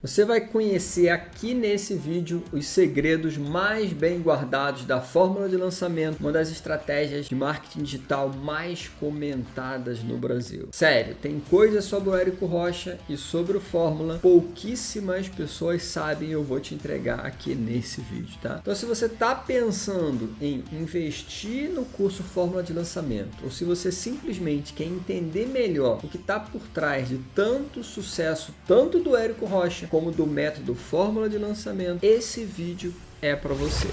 Você vai conhecer aqui nesse vídeo os segredos mais bem guardados da fórmula de lançamento, uma das estratégias de marketing digital mais comentadas no Brasil. Sério, tem coisa sobre o Érico Rocha e sobre o Fórmula, pouquíssimas pessoas sabem e eu vou te entregar aqui nesse vídeo, tá? Então se você está pensando em investir no curso Fórmula de Lançamento, ou se você simplesmente quer entender melhor o que está por trás de tanto sucesso, tanto do Érico Rocha, como do método Fórmula de Lançamento, esse vídeo é para você.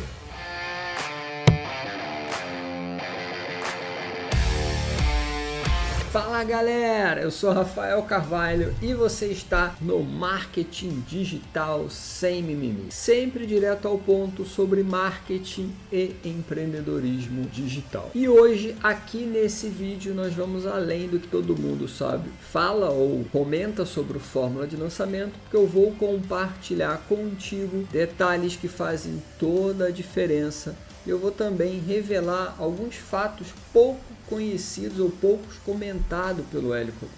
Fala galera, eu sou Rafael Carvalho e você está no Marketing Digital Sem Mimimi. Sempre direto ao ponto sobre marketing e empreendedorismo digital. E hoje, aqui nesse vídeo, nós vamos além do que todo mundo sabe, fala ou comenta sobre o Fórmula de Lançamento, porque eu vou compartilhar contigo detalhes que fazem toda a diferença. E eu vou também revelar alguns fatos pouco conhecidos ou poucos comentados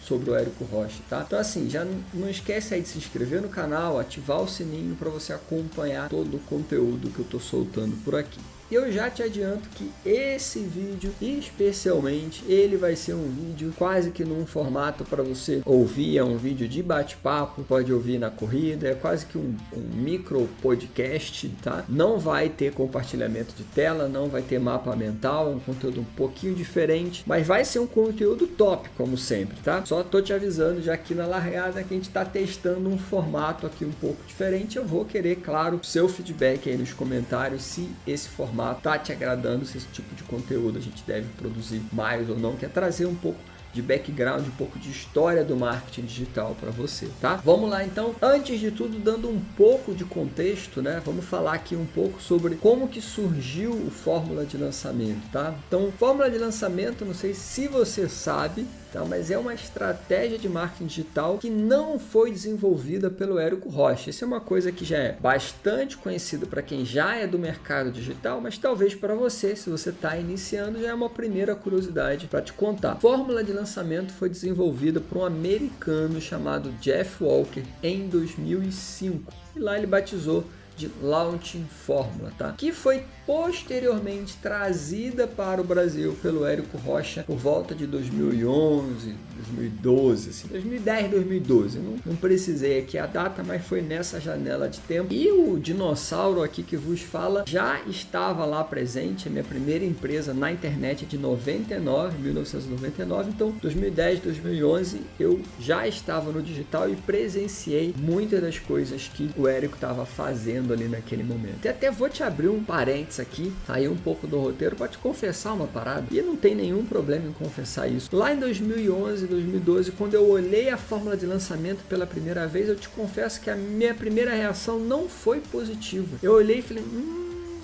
sobre o Érico Rocha, tá? Então assim, já não esquece aí de se inscrever no canal, ativar o sininho para você acompanhar todo o conteúdo que eu estou soltando por aqui. E eu já te adianto que esse vídeo, especialmente, ele vai ser um vídeo quase que num formato para você ouvir, é um vídeo de bate-papo, pode ouvir na corrida, é quase que um micro podcast, tá? Não vai ter compartilhamento de tela, não vai ter mapa mental, é um conteúdo um pouquinho diferente, mas vai ser um conteúdo top, como sempre, tá? Só tô te avisando já aqui na largada que a gente tá testando um formato aqui um pouco diferente, eu vou querer, claro, seu feedback aí nos comentários, se esse formato tá te agradando, se esse tipo de conteúdo a gente deve produzir mais ou não, quer trazer um pouco de background, um pouco de história do marketing digital para você, tá? Vamos lá então, antes de tudo, dando um pouco de contexto, né? Vamos falar aqui um pouco sobre como que surgiu o Fórmula de Lançamento, tá? Então, Fórmula de Lançamento, não sei se você sabe, tá? Mas é uma estratégia de marketing digital que não foi desenvolvida pelo Érico Rocha. Isso é uma coisa que já é bastante conhecida para quem já é do mercado digital, mas talvez para você, se você está iniciando, já é uma primeira curiosidade para te contar. Fórmula de lançamento foi desenvolvida por um americano chamado Jeff Walker em 2005 e lá ele batizou de Launching Fórmula, tá? Que foi posteriormente trazida para o Brasil pelo Érico Rocha por volta de 2011, 2012, assim, 2010, 2012. Não precisei aqui a data, mas foi nessa janela de tempo. E o dinossauro aqui que vos fala já estava lá presente, a minha primeira empresa na internet de 1999, então 2010, 2011 eu já estava no digital e presenciei muitas das coisas que o Érico estava fazendo ali naquele momento. E até vou te abrir um parênteses aqui, sair um pouco do roteiro para te confessar uma parada. E não tem nenhum problema em confessar isso. Lá em 2011, 2012, quando eu olhei a fórmula de lançamento pela primeira vez, eu te confesso que a minha primeira reação não foi positiva. Eu olhei e falei,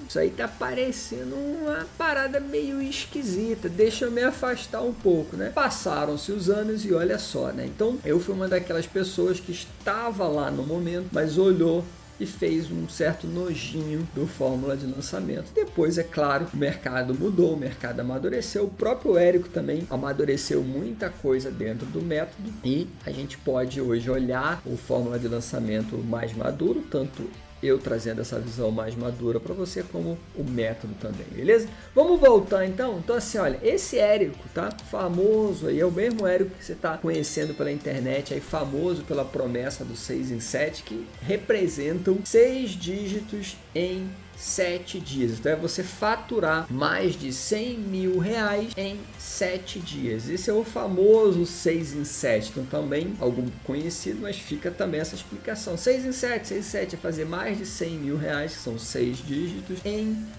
isso aí tá parecendo uma parada meio esquisita, deixa eu me afastar um pouco, né? Passaram-se os anos e olha só, né? Então, eu fui uma daquelas pessoas que estava lá no momento, mas olhou e fez um certo nojinho do Fórmula de Lançamento. Depois, é claro, o mercado mudou, o mercado amadureceu, o próprio Érico também amadureceu muita coisa dentro do método e a gente pode hoje olhar o Fórmula de Lançamento mais maduro, tanto eu trazendo essa visão mais madura para você, como o método também, beleza? Vamos voltar então? Então assim, olha, esse Érico, tá? Famoso aí, é o mesmo Érico que você está conhecendo pela internet, aí famoso pela promessa do 6 em 7, que representam 6 dígitos em 7 dias. Então é você faturar mais de 100 mil reais em 7 dias. Esse é o famoso 6 em 7. Então também algo conhecido, mas fica também essa explicação. 6 em 7 é fazer mais de 100 mil reais, que são 6 dígitos,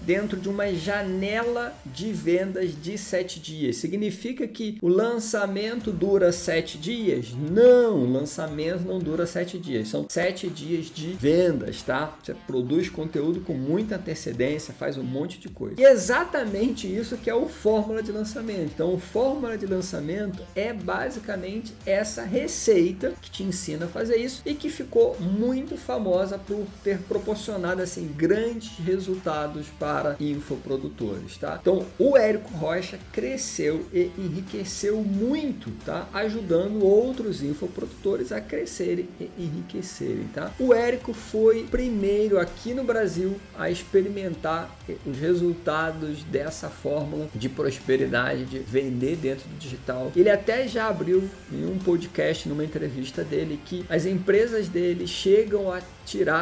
dentro de uma janela de vendas de 7 dias. Significa que o lançamento dura 7 dias? Não, o lançamento não dura 7 dias. São 7 dias de vendas, tá? Você produz conteúdo com muito muita antecedência, faz um monte de coisa. E é exatamente isso que é o fórmula de lançamento. Então, o fórmula de lançamento é basicamente essa receita que te ensina a fazer isso e que ficou muito famosa por ter proporcionado assim grandes resultados para infoprodutores, tá? Então, o Érico Rocha cresceu e enriqueceu muito, tá? Ajudando outros infoprodutores a crescerem e enriquecerem, tá? O Érico foi primeiro aqui no Brasil a experimentar os resultados dessa fórmula de prosperidade, de vender dentro do digital. Ele até já abriu em um podcast, numa entrevista dele, que as empresas dele chegam a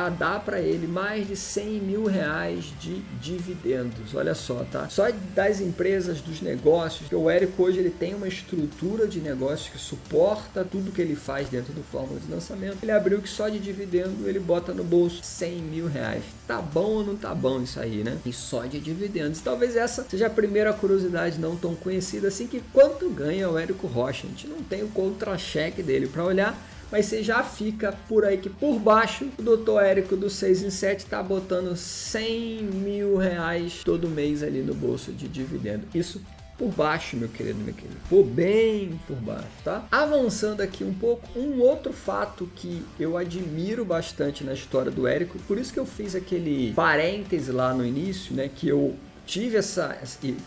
dar para ele mais de 100 mil reais de dividendos. Olha só, tá? Só das empresas, dos negócios, que o Érico hoje ele tem uma estrutura de negócios que suporta tudo que ele faz dentro do fórmula de lançamento. Ele abriu que só de dividendo ele bota no bolso 100 mil reais. Tá bom ou não tá bom isso aí, né? E só de dividendos. Talvez essa seja a primeira curiosidade não tão conhecida assim, que quanto ganha o Érico Rocha. A gente não tem o contra-cheque dele para olhar, mas você já fica por aí que por baixo o Dr. Érico do 6 em 7 está botando 100 mil reais todo mês ali no bolso de dividendo. Isso por baixo, meu querido, por bem por baixo, tá? Avançando aqui um pouco, um outro fato que eu admiro bastante na história do Érico, por isso que eu fiz aquele parêntese lá no início, né, que eu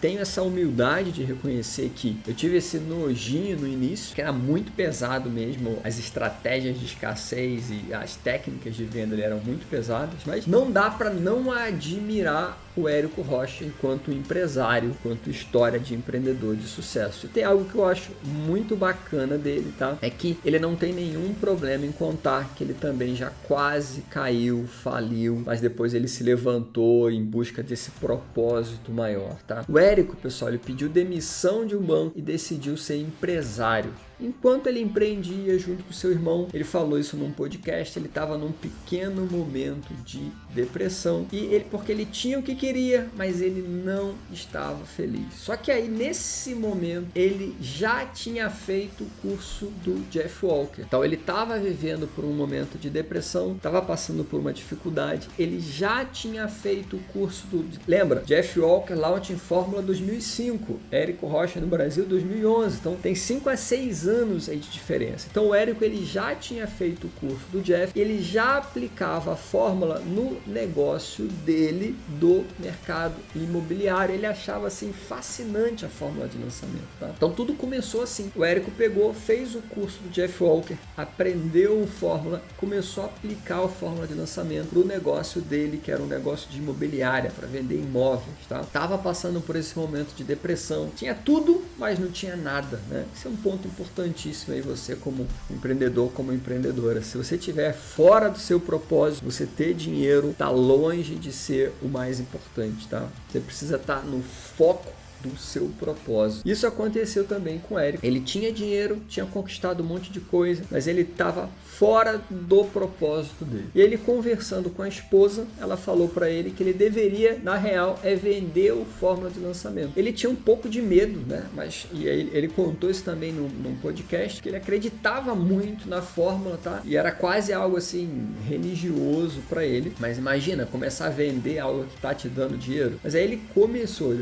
tenho essa humildade de reconhecer que eu tive esse nojinho no início, que era muito pesado mesmo, as estratégias de escassez e as técnicas de venda eram muito pesadas, mas não dá para não admirar o Érico Rocha enquanto empresário, enquanto história de empreendedor de sucesso. E tem algo que eu acho muito bacana dele, tá? É que ele não tem nenhum problema em contar que ele também já quase caiu, faliu, mas depois ele se levantou em busca desse propósito maior, tá? O Érico, pessoal, ele pediu demissão de um banco e decidiu ser empresário. Enquanto ele empreendia junto com seu irmão, ele falou isso num podcast, ele estava num pequeno momento de depressão porque ele tinha o que queria, mas ele não estava feliz. Só que aí nesse momento ele já tinha feito o curso do Jeff Walker. Então ele estava vivendo por um momento de depressão, estava passando por uma dificuldade, ele já tinha feito o curso lembra? Jeff Walker Launching Fórmula 2005, Érico Rocha no Brasil 2011. Então tem 5 a 6 anos aí de diferença. Então o Érico ele já tinha feito o curso do Jeff, ele já aplicava a fórmula no negócio dele do mercado imobiliário. Ele achava assim fascinante a fórmula de lançamento, tá? Então tudo começou assim. O Érico pegou, fez o curso do Jeff Walker, aprendeu o fórmula, começou a aplicar a fórmula de lançamento pro negócio dele, que era um negócio de imobiliária para vender imóveis, tá? Tava passando por esse momento de depressão, tinha tudo, mas não tinha nada, né? Esse é um ponto importantíssimo aí, você como empreendedor, como empreendedora. Se você estiver fora do seu propósito, você ter dinheiro tá longe de ser o mais importante, tá? Você precisa estar no foco do seu propósito. Isso aconteceu também com o Érico. Ele tinha dinheiro, tinha conquistado um monte de coisa, mas ele estava fora do propósito dele. E ele conversando com a esposa, ela falou para ele que ele deveria, na real, vender o fórmula de lançamento. Ele tinha um pouco de medo, né? E aí ele contou isso também num podcast, que ele acreditava muito na fórmula, tá? E era quase algo assim religioso para ele. Mas imagina, começar a vender algo que tá te dando dinheiro. Mas aí ele começou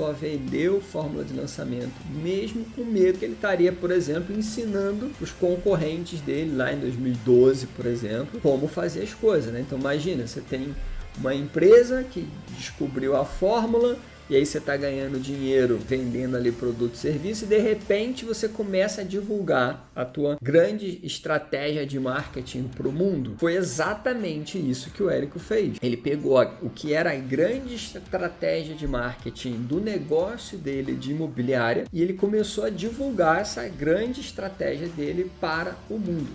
a vender o fórmula de lançamento, mesmo com medo que ele estaria, por exemplo, ensinando os concorrentes dele lá em 2012, por exemplo, como fazer as coisas, né? Então imagina, você tem uma empresa que descobriu a fórmula e aí você está ganhando dinheiro vendendo ali produto e serviço e de repente você começa a divulgar a tua grande estratégia de marketing para o mundo. Foi exatamente isso que o Érico fez. Ele pegou o que era a grande estratégia de marketing do negócio dele de imobiliária e ele começou a divulgar essa grande estratégia dele para o mundo.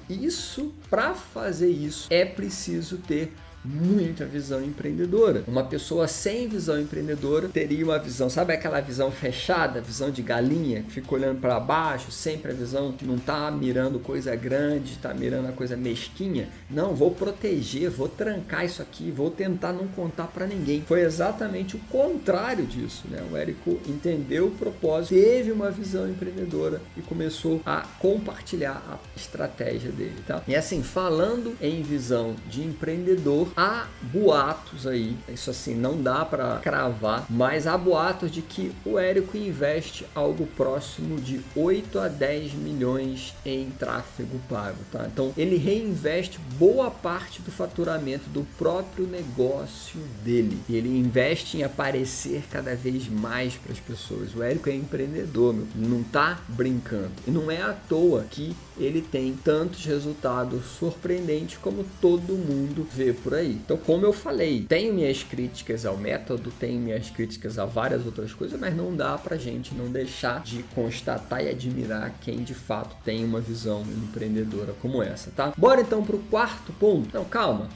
Para fazer isso, é preciso ter muita visão empreendedora. Uma pessoa sem visão empreendedora teria uma visão, sabe aquela visão fechada, visão de galinha, que fica olhando para baixo, sempre a visão que não tá mirando coisa grande, tá mirando a coisa mesquinha. Não, vou proteger, vou trancar isso aqui, vou tentar não contar para ninguém. Foi exatamente o contrário disso, né? O Érico entendeu o propósito, teve uma visão empreendedora e começou a compartilhar a estratégia dele, tá? E assim, falando em visão de empreendedor, há boatos aí, isso assim não dá para cravar, mas há boatos de que o Érico investe algo próximo de 8 a 10 milhões em tráfego pago, tá? Então ele reinveste boa parte do faturamento do próprio negócio dele e ele investe em aparecer cada vez mais para as pessoas. O Érico é empreendedor, meu, não tá brincando, e não é à toa que ele tem tantos resultados surpreendentes como todo mundo vê por aí. Então, como eu falei, tenho minhas críticas ao método, tenho minhas críticas a várias outras coisas, mas não dá pra gente não deixar de constatar e admirar quem de fato tem uma visão empreendedora como essa, tá? Bora então pro quarto ponto. Não, calma,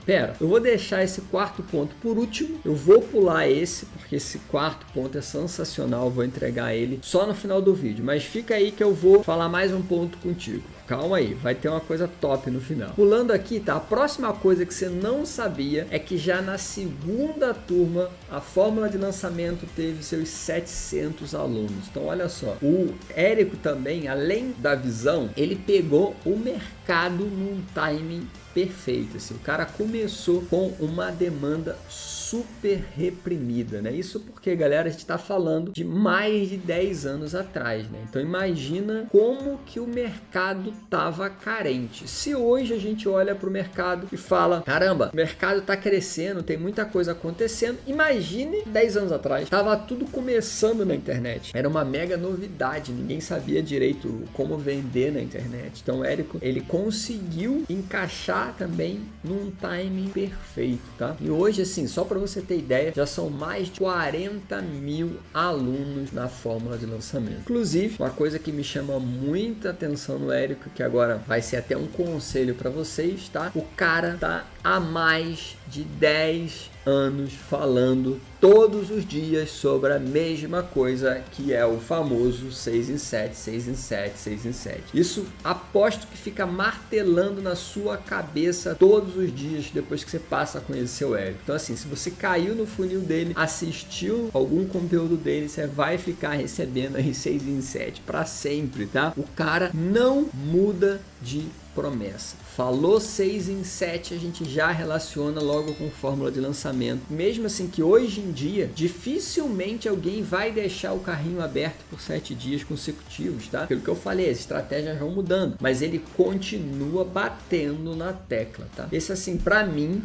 pera. Eu vou deixar esse quarto ponto por último, eu vou pular esse, porque esse quarto ponto é sensacional, eu vou entregar ele só no final do vídeo, mas fica aí que eu vou falar mais um ponto contigo. Calma aí, vai ter uma coisa top no final. Pulando aqui, tá? A próxima coisa que você não sabia é que já na segunda turma a fórmula de lançamento teve seus 700 alunos. Então olha só, o Érico também, além da visão, ele pegou o mercado num timing perfeito, assim. O cara começou com uma demanda super reprimida, né? Isso porque, galera, a gente está falando de mais de 10 anos atrás, né? Então imagina como que o mercado tava carente. Se hoje a gente olha para o mercado e fala, caramba, o mercado está crescendo, tem muita coisa acontecendo, imagine 10 anos atrás, tava tudo começando na internet, era uma mega novidade, ninguém sabia direito como vender na internet. Então o Érico, ele conseguiu encaixar também num timing perfeito, tá? E hoje, assim, só para você ter ideia, já são mais de 40 mil alunos na fórmula de lançamento. Inclusive, uma coisa que me chama muita atenção no Érico, que agora vai ser até um conselho para vocês, tá? O cara tá há mais de 10 anos falando todos os dias sobre a mesma coisa, que é o famoso 6 em 7, 6 em 7, 6 em 7. Isso aposto que fica martelando na sua cabeça todos os dias depois que você passa a conhecer o Érico. Então assim, se você caiu no funil dele, assistiu algum conteúdo dele, você vai ficar recebendo aí 6 em 7 para sempre, tá? O cara não muda de promessa. Falou 6 em 7, a gente já relaciona logo com fórmula de lançamento. Mesmo assim que hoje em dia, dificilmente alguém vai deixar o carrinho aberto por 7 dias consecutivos, tá? Pelo que eu falei, as estratégias vão mudando, mas ele continua batendo na tecla, tá? Esse assim, para mim,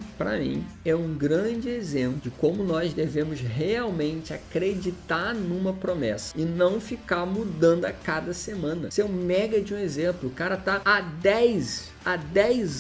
é um grande exemplo de como nós devemos realmente acreditar numa promessa e não ficar mudando a cada semana. Esse é um mega de um exemplo. O cara tá há 10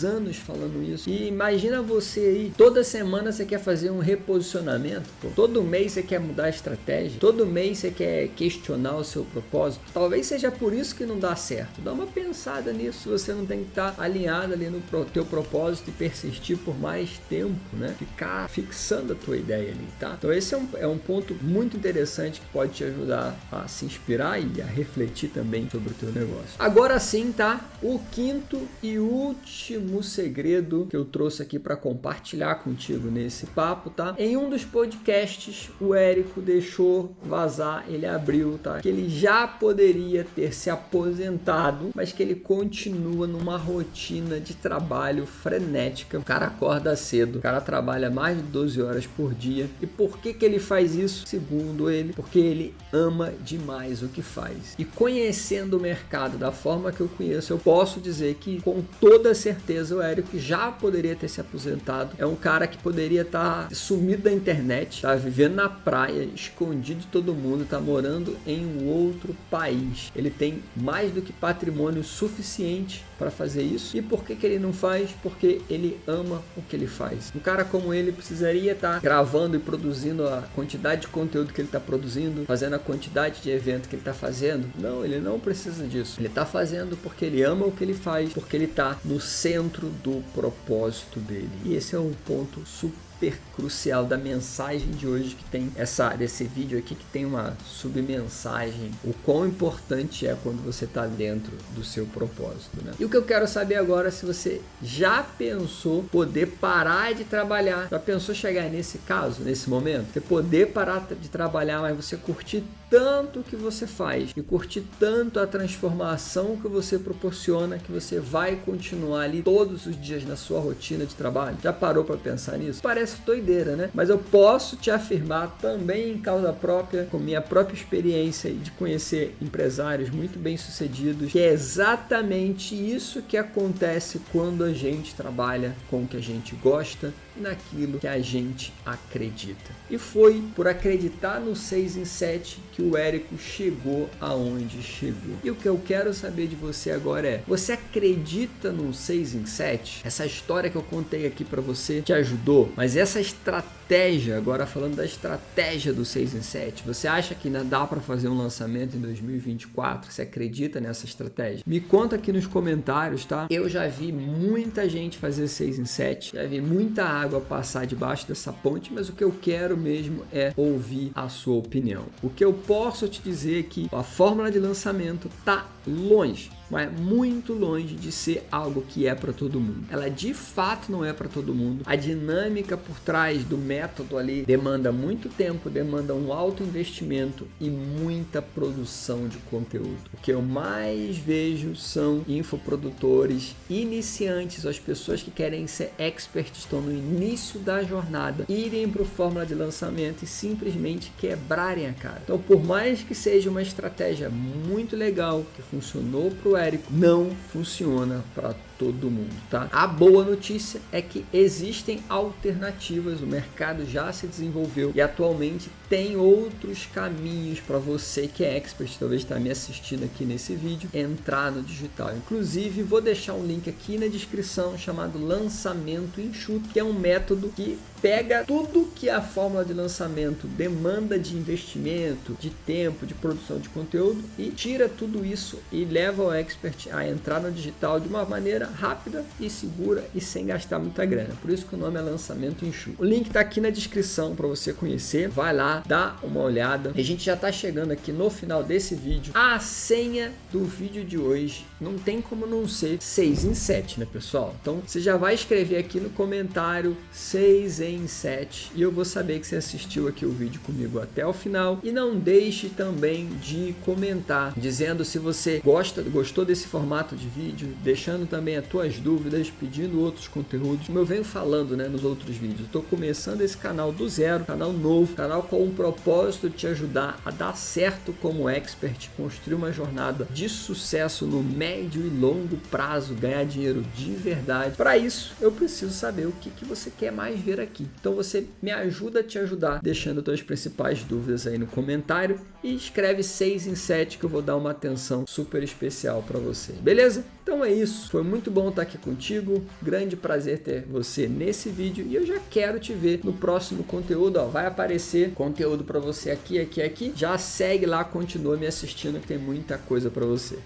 anos falando isso. E imagina você aí, toda semana você quer fazer um reposicionamento, pô. Todo mês você quer mudar a estratégia, todo mês você quer questionar o seu propósito. Talvez seja por isso que não dá certo. Dá uma pensada nisso, você não tem que estar alinhado ali no teu propósito e persistir por mais tempo, né? Ficar fixando a tua ideia ali, tá? Então esse é um ponto muito interessante que pode te ajudar a se inspirar e a refletir também sobre o teu negócio. Agora sim, tá? O quinto e último segredo que eu trouxe aqui para compartilhar contigo nesse papo, tá? Em um dos podcasts, o Érico deixou vazar, ele abriu, tá? Que ele já poderia ter se aposentado, mas que ele continua numa rotina de trabalho frenética. O cara acorda cedo, o cara trabalha mais de 12 horas por dia. E por que ele faz isso? Segundo ele, porque ele ama demais o que faz. E conhecendo o mercado da forma que eu conheço, eu posso dizer que com toda certeza o Érico já poderia ter se aposentado. É um cara que poderia estar sumido da internet, tá vivendo na praia, escondido de todo mundo, tá morando em um outro país. Ele tem mais do que patrimônio suficiente para fazer isso. E por que ele não faz? Porque ele ama o que ele faz. Um cara como ele precisaria estar gravando e produzindo a quantidade de conteúdo que ele está produzindo, fazendo a quantidade de evento que ele está fazendo. Não, ele não precisa disso. Ele está fazendo porque ele ama o que ele faz, porque ele está no centro do propósito dele. E esse é um ponto super super crucial da mensagem de hoje, que tem desse vídeo aqui, que tem uma submensagem, o quão importante é quando você está dentro do seu propósito, né? E o que eu quero saber agora é se você já pensou poder parar de trabalhar, já pensou chegar nesse caso, nesse momento, você poder parar de trabalhar, mas você curtir tanto o que você faz e curtir tanto a transformação que você proporciona, que você vai continuar ali todos os dias na sua rotina de trabalho. Já parou para pensar nisso? Parece doideira, né? Mas eu posso te afirmar também em causa própria, com minha própria experiência de conhecer empresários muito bem sucedidos, que é exatamente isso que acontece quando a gente trabalha com o que a gente gosta e naquilo que a gente acredita. E foi por acreditar no 6 em 7 que o Érico chegou aonde chegou. E o que eu quero saber de você agora é: você acredita no 6 em 7? Essa história que eu contei aqui para você te ajudou? Mas essa estratégia, agora falando da estratégia do 6 em 7, você acha que ainda dá para fazer um lançamento em 2024? Você acredita nessa estratégia? Me conta aqui nos comentários, tá? Eu já vi muita gente fazer 6 em 7, já vi muita água passar debaixo dessa ponte, mas o que eu quero mesmo é ouvir a sua opinião. O que eu posso te dizer é que a fórmula de lançamento tá longe, mas muito longe de ser algo que é para todo mundo. Ela de fato não é para todo mundo. A dinâmica por trás do método ali demanda muito tempo, demanda um alto investimento e muita produção de conteúdo. O que eu mais vejo são infoprodutores iniciantes, as pessoas que querem ser experts, estão no início da jornada, irem para o fórmula de lançamento e simplesmente quebrarem a cara. Então, por mais que seja uma estratégia muito legal, que funcionou para o Érico, não funciona para todo mundo, tá? A boa notícia é que existem alternativas, o mercado já se desenvolveu e atualmente tem outros caminhos para você que é expert, talvez está me assistindo aqui nesse vídeo, entrar no digital. Inclusive, vou deixar um link aqui na descrição chamado Lançamento Enxuto, que é um método que pega tudo que a fórmula de lançamento demanda de investimento, de tempo, de produção de conteúdo e tira tudo isso e leva o expert a entrar no digital de uma maneira rápida e segura e sem gastar muita grana. Por isso que o nome é Lançamento Enxuto. O link está aqui na descrição para você conhecer. Vai lá, dá uma olhada. A gente já está chegando aqui no final desse vídeo. A senha do vídeo de hoje não tem como não ser 6 em 7, né, pessoal? Então você já vai escrever aqui no comentário 6 em 7 e eu vou saber que você assistiu aqui o vídeo comigo até o final. E não deixe também de comentar dizendo se você gostou desse formato de vídeo, deixando também as tuas dúvidas, pedindo outros conteúdos. Como eu venho falando, né, nos outros vídeos, eu estou começando esse canal do zero, canal novo, canal com o propósito de te ajudar a dar certo como expert, construir uma jornada de sucesso no médio e longo prazo, ganhar dinheiro de verdade. Para isso, eu preciso saber o que você quer mais ver aqui. Então você me ajuda a te ajudar, deixando suas principais dúvidas aí no comentário e escreve 6 em 7 que eu vou dar uma atenção super especial para você. Beleza? Então é isso. Foi muito bom estar aqui contigo. Grande prazer ter você nesse vídeo e eu já quero te ver no próximo conteúdo. Ó, vai aparecer conteúdo para você aqui. Já segue lá, continua me assistindo que tem muita coisa para você.